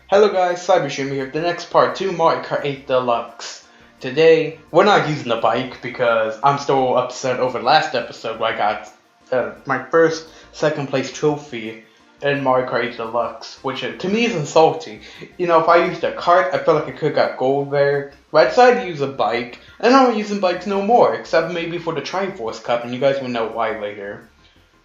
Hello guys, CyberStreamer here with the next part 2 Mario Kart 8 Deluxe. Today, we're not using the bike because I'm still upset over the last episode where I got my first second place trophy in Mario Kart 8 Deluxe, which to me is insulting. You know, if I used a cart, I feel like I could have got gold there. But I decided to use a bike, and I'm not using bikes no more, except maybe for the Triforce Cup, and you guys will know why later.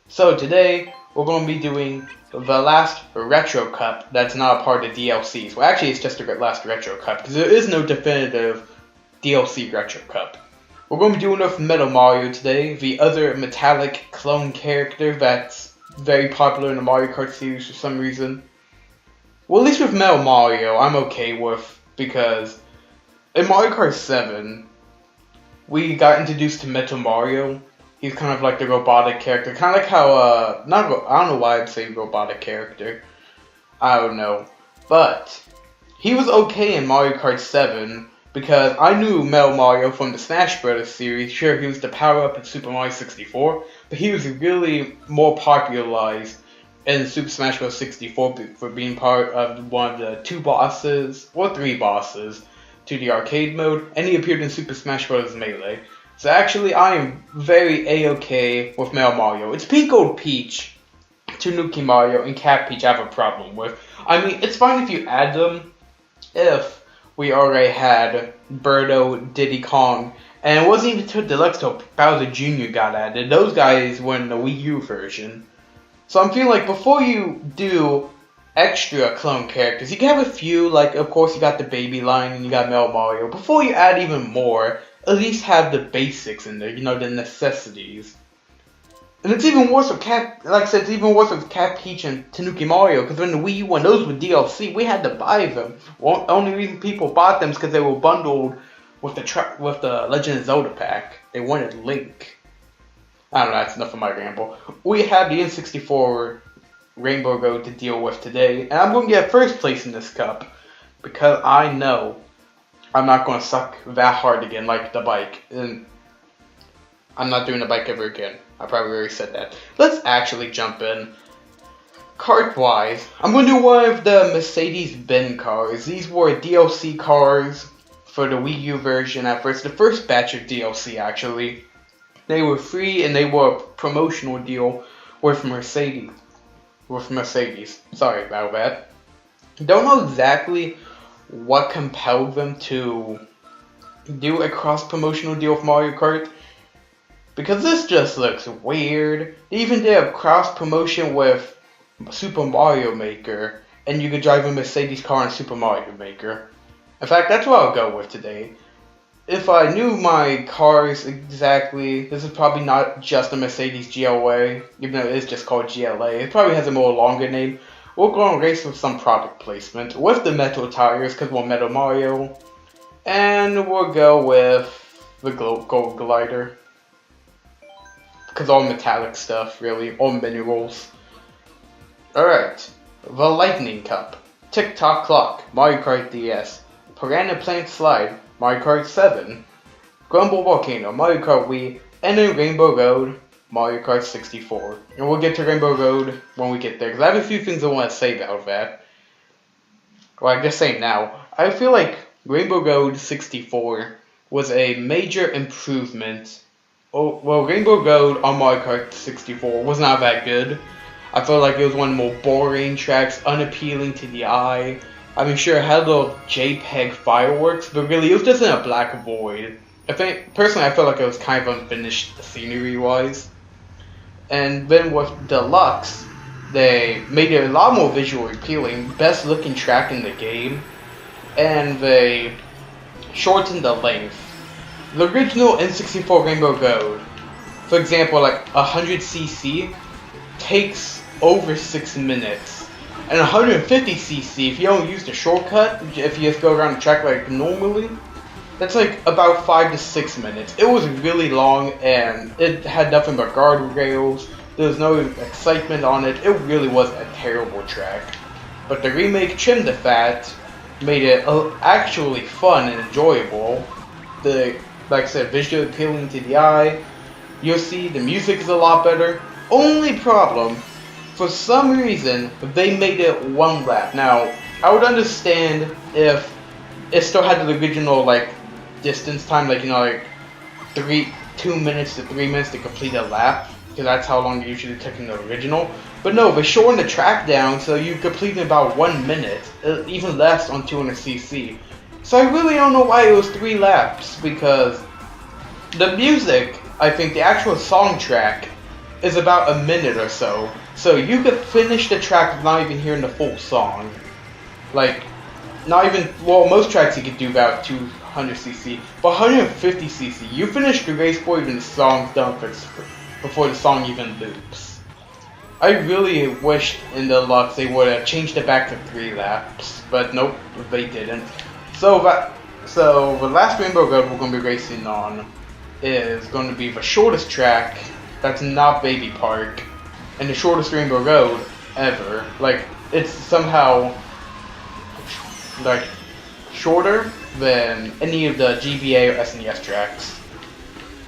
So today, we're going to be doing the last Retro Cup that's not a part of the DLCs. Well, actually, it's just the last Retro Cup, because there is no definitive DLC Retro Cup. We're going to be doing it with Metal Mario today, the other metallic clone character that's very popular in the Mario Kart series for some reason. Well, at least with Metal Mario, I'm okay with, because in Mario Kart 7, we got introduced to Metal Mario. He's kind of like the robotic character, kind of like how, I don't know why I'd say robotic character, I don't know, but he was okay in Mario Kart 7, because I knew Metal Mario from the Smash Bros. Series. Sure, he was the power-up in Super Mario 64, but he was really more popularized in Super Smash Bros. 64 for being part of one of the 2 bosses, or 3 bosses, to the arcade mode, and he appeared in Super Smash Bros. Melee. So actually, I am very A-okay with Metal Mario. It's Pink Gold Peach, Tanuki Mario, and Cat Peach I have a problem with. I mean, it's fine if you add them, if we already had Birdo, Diddy Kong, and it wasn't even till Deluxe till Bowser Jr. got added. Those guys were in the Wii U version. So I'm feeling like before you do extra clone characters, you can have a few, like of course you got the baby line and you got Metal Mario. Before you add even more, at least have the basics in there, you know, the necessities. And it's even worse with Cat, like I said, it's even worse with Cat Peach and Tanuki Mario, because when the Wii U, when those were DLC, we had to buy them. Well, the only reason people bought them is because they were bundled with the Legend of Zelda pack. They wanted Link. I don't know, that's enough of my ramble. We have the N64 Rainbow Road to deal with today, and I'm going to get first place in this cup, because I know I'm not going to suck that hard again like the bike, and I'm not doing the bike ever again. I probably already said that. Let's actually jump in. Kart-wise, I'm going to do one of the Mercedes-Benz cars. These were DLC cars for the Wii U version at first. The first batch of DLC, actually. They were free, and they were a promotional deal with Mercedes. Sorry about that. Don't know exactly what compelled them to do a cross-promotional deal with Mario Kart, because this just looks weird. They even did a cross-promotion with Super Mario Maker, and you could drive a Mercedes car in Super Mario Maker. In fact, that's what I'll go with today. If I knew my cars exactly, this is probably not just a Mercedes GLA, even though it is just called GLA. It probably has a more longer name. We'll go and race with some product placement, with the metal tires, because we're Metal Mario. And we'll go with the Gold Glider, because all metallic stuff, really, all minerals. Alright, the Lightning Cup, Tick-Tock Clock, Mario Kart DS, Piranha Plants Slide, Mario Kart 7, Grumble Volcano, Mario Kart Wii, and then Rainbow Road, Mario Kart 64. And we'll get to Rainbow Road when we get there, because I have a few things I want to say about that. Well, I guess say now. I feel like Rainbow Road 64 was a major improvement. Oh, well, Rainbow Road on Mario Kart 64 was not that good. I felt like it was one of the more boring tracks, unappealing to the eye. I mean, sure, it had little JPEG fireworks, but really, it was just in a black void. Personally, I felt like it was kind of unfinished scenery-wise. And then with Deluxe, they made it a lot more visually appealing, best looking track in the game, and they shortened the length. The original N64 Rainbow Road, for example, like 100cc, takes over 6 minutes. And 150cc, if you don't use the shortcut, if you just go around the track like normally, that's like about 5 to 6 minutes. It was really long, and it had nothing but guardrails. There was no excitement on it. It really was a terrible track. But the remake trimmed the fat, made it actually fun and enjoyable. Like I said, visually appealing to the eye. You'll see the music is a lot better. Only problem, for some reason, they made it one lap. Now, I would understand if it still had the original like distance time, like like 2 minutes to 3 minutes to complete a lap, because that's how long it usually took in the original. But no, they're shorting the track down so you complete in about 1 minute, even less on 200cc. So I really don't know why it was 3 laps, because the music, I think the actual song track, is about a minute or so. So you could finish the track without even hearing the full song. Like, not even, well, most tracks you could do about 200cc, but 150cc, you finish the race before even the song's done, before the song even loops. I really wished in Deluxe they would have changed it back to 3 laps, but nope, they didn't. So the last Rainbow Road we're going to be racing on is going to be the shortest track that's not Baby Park, and the shortest Rainbow Road ever. Like, it's somehow like shorter than any of the GBA or SNES tracks.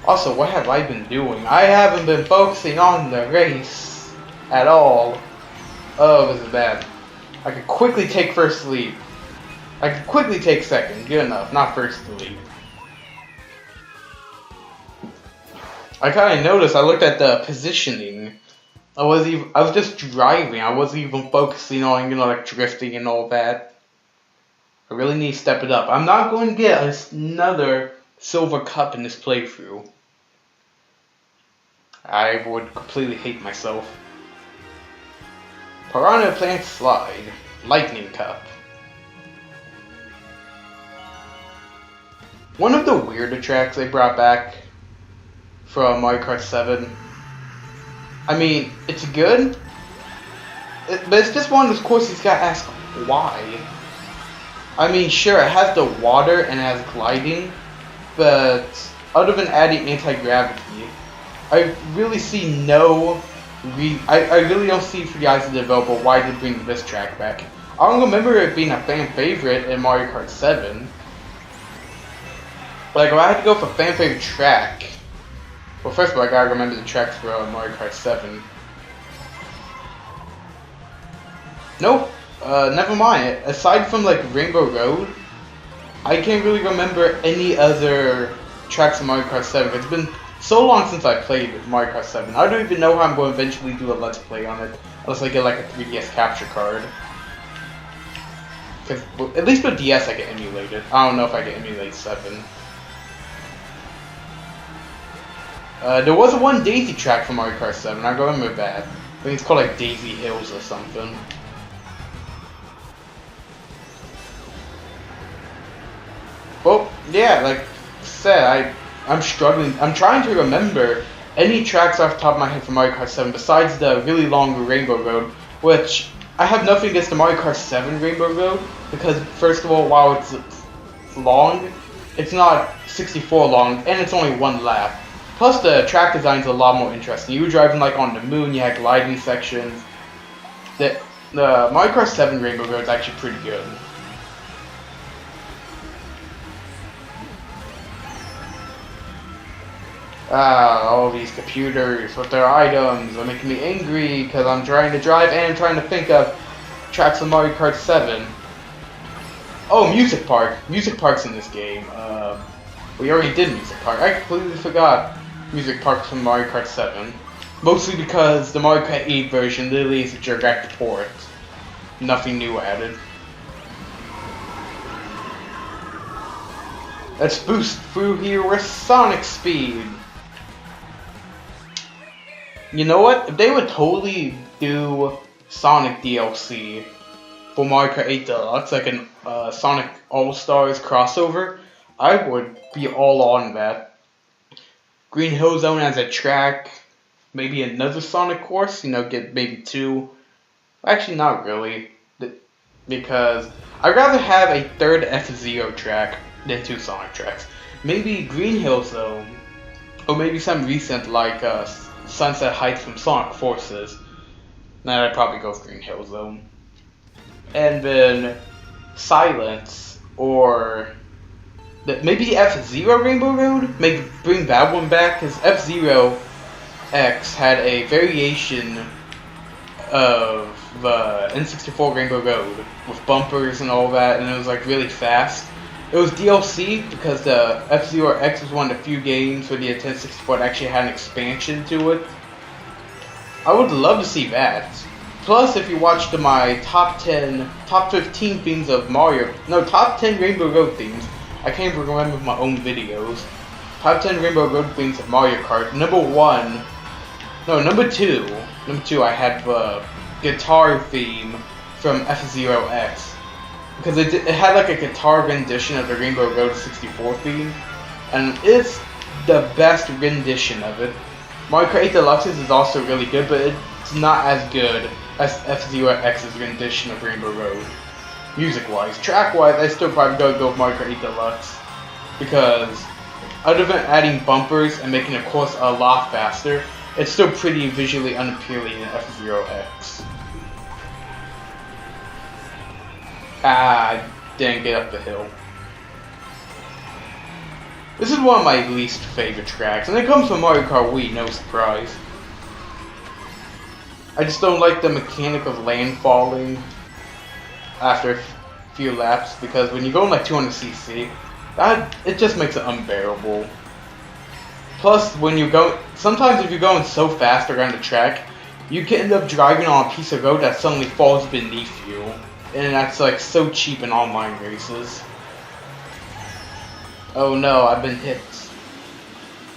Also, what have I been doing? I haven't been focusing on the race at all. Oh, this is bad. I could quickly take first lead. I could quickly take second. Good enough. Not first lead. I kind of noticed. I looked at the positioning. I was just driving. I wasn't even focusing on like drifting and all that. I really need to step it up. I'm not going to get another silver cup in this playthrough. I would completely hate myself. Piranha Plants Slide. Lightning Cup. One of the weirder tracks they brought back from Mario Kart 7. I mean, it's good, but it's just one of those courses you gotta ask why. I mean, sure, it has the water and it has gliding, but other than adding anti-gravity, I really see no I really don't see for the eyes of the developer why they bring this track back. I don't remember it being a fan favorite in Mario Kart 7. Like, if I had to go for fan favorite track, well, first of all, I gotta remember the tracks for Mario Kart 7. Nope. Never mind. Aside from like Rainbow Road, I can't really remember any other tracks in Mario Kart 7. It's been so long since I played Mario Kart 7. I don't even know how I'm going to eventually do a Let's Play on it, unless I get like a 3DS capture card. Because at least with DS I can emulate it. I don't know if I can emulate 7. There was one Daisy track from Mario Kart 7. I remember that. I think it's called like Daisy Hills or something. Well, yeah, like I said, I'm struggling. I'm trying to remember any tracks off the top of my head from Mario Kart 7 besides the really long Rainbow Road, which I have nothing against the Mario Kart 7 Rainbow Road, because first of all, while it's long, it's not 64 long, and it's only 1 lap. Plus, the track design's a lot more interesting. You were driving like on the moon, you had gliding sections. The Mario Kart 7 Rainbow Road is actually pretty good. All these computers with their items are making me angry because I'm trying to drive and I'm trying to think of tracks of Mario Kart 7. Oh, Music Park. Music Park's in this game. We already did Music Park. I completely forgot Music Park from Mario Kart 7. Mostly because the Mario Kart 8 version literally is a direct port. Nothing new added. Let's boost through here with Sonic Speed. You know what? If they would totally do Sonic DLC for Mario Kart 8 Deluxe, like an Sonic All-Stars crossover, I would be all on that. Green Hill Zone as a track, maybe another Sonic course, get maybe 2. Actually, not really, because I'd rather have a third F-Zero track than 2 Sonic tracks. Maybe Green Hill Zone, or maybe some recent like Sunset Heights from Sonic Forces. Then I'd probably go with Green Hill Zone. And then Silence, or maybe F-Zero Rainbow Road? Maybe bring that one back, because F-Zero X had a variation of the N64 Rainbow Road with bumpers and all that, and it was like really fast. It was DLC because the F-Zero X was one of the few games where the Nintendo 64 actually had an expansion to it. I would love to see that. Plus, if you watched my top 15 themes of Mario, no, top 10 Rainbow Road themes. I can't even remember my own videos. Top 10 Rainbow Road themes of Mario Kart. Number 2, I had the guitar theme from F-Zero X. Because it had like a guitar rendition of the Rainbow Road 64 theme. And it's the best rendition of it. Mario Kart 8 Deluxe is also really good, but it's not as good as F-Zero X's rendition of Rainbow Road. Music-wise. Track-wise, I still probably gotta go with Mario Kart 8 Deluxe. Because, other than adding bumpers and making the course a lot faster, it's still pretty visually unappealing in F-Zero X. I didn't get up the hill. This is one of my least favorite tracks, and it comes from Mario Kart Wii, no surprise. I just don't like the mechanic of land falling after a few laps, because when you go in like 200cc, it just makes it unbearable. Plus, sometimes if you're going so fast around the track, you can end up driving on a piece of road that suddenly falls beneath you, and that's like so cheap in online races. Oh no, I've been hit.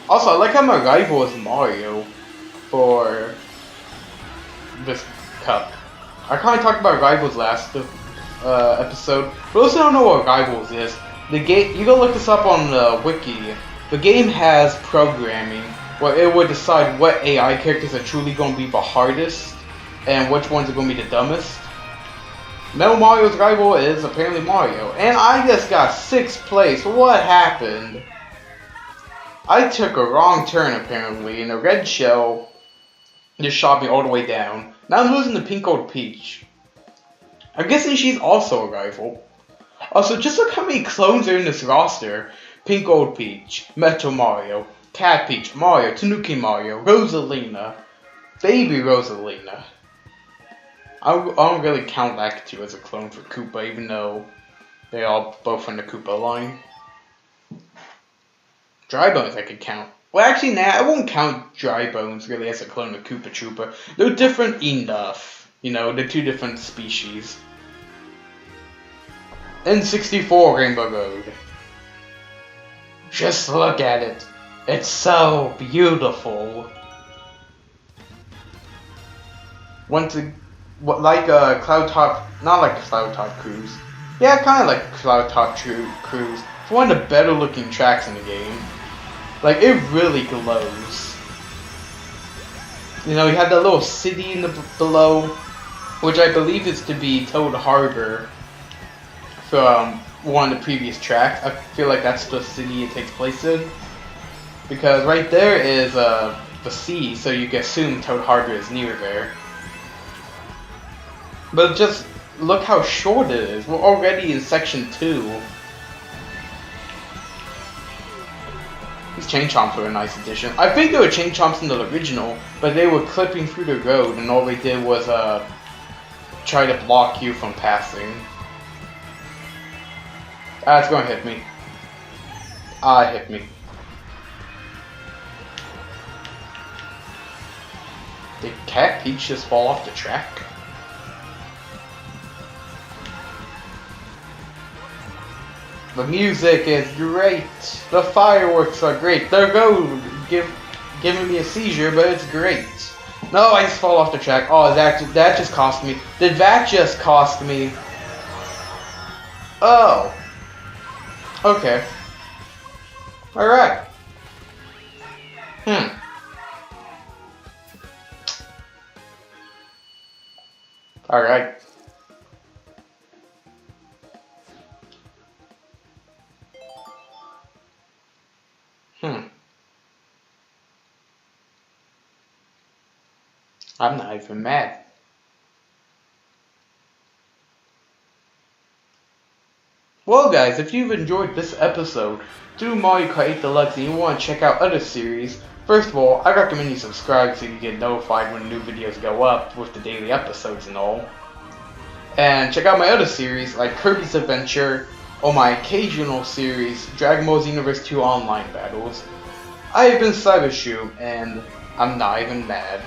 Also, I like how my rival is Mario for this cup. I kind of talked about rivals last episode, but also don't know what rivals is. The game, you go look this up on the wiki. The game has programming where it would decide what AI characters are truly going to be the hardest and which ones are going to be the dumbest. Metal Mario's rival is apparently Mario, and I just got 6th place. What happened? I took a wrong turn apparently, and the red shell just shot me all the way down. Now I'm losing to Pink Gold Peach. I'm guessing she's also a rival. Also, just look how many clones are in this roster. Pink Gold Peach, Metro Mario, Cat Peach, Mario, Tanuki Mario, Rosalina, Baby Rosalina. I don't really count Lakitu as a clone for Koopa, even though they all both from the Koopa line. Dry Bones I could count. Well, actually, nah, I won't count Dry Bones really as a clone of Koopa Troopa. They're different enough. You know, they're two different species. N64 Rainbow Road. Just look at it. It's so beautiful. Like Cloudtop, not like Cloudtop Cruise. Yeah, kind of like Cloudtop Cruise. It's one of the better looking tracks in the game. Like, it really glows. You know, you have that little city in below, which I believe is to be Toad Harbor from one of the previous tracks. I feel like that's the city it takes place in. Because right there is the sea, so you can assume Toad Harbor is near there. But just look how short it is. We're already in section 2. These chain chomps were a nice addition. I think there were chain chomps in the original, but they were clipping through the road and all they did was try to block you from passing. Ah, it's gonna hit me. Ah, it hit me. Did Cat Peach just fall off the track? The music is great. The fireworks are great. They're giving me a seizure, but it's great. No, I just fall off the track. Oh, that just cost me. Did that just cost me? Oh. Okay. Alright. Alright. I'm not even mad. Well guys, if you've enjoyed this episode through Mario Kart 8 Deluxe and you want to check out other series, First of all, I recommend you subscribe so you get notified when new videos go up with the daily episodes and all. And check out my other series like Kirby's Adventure or my occasional series Dragon Ball Z Universe 2 Online Battles. I have been Cybershoot and I'm not even mad.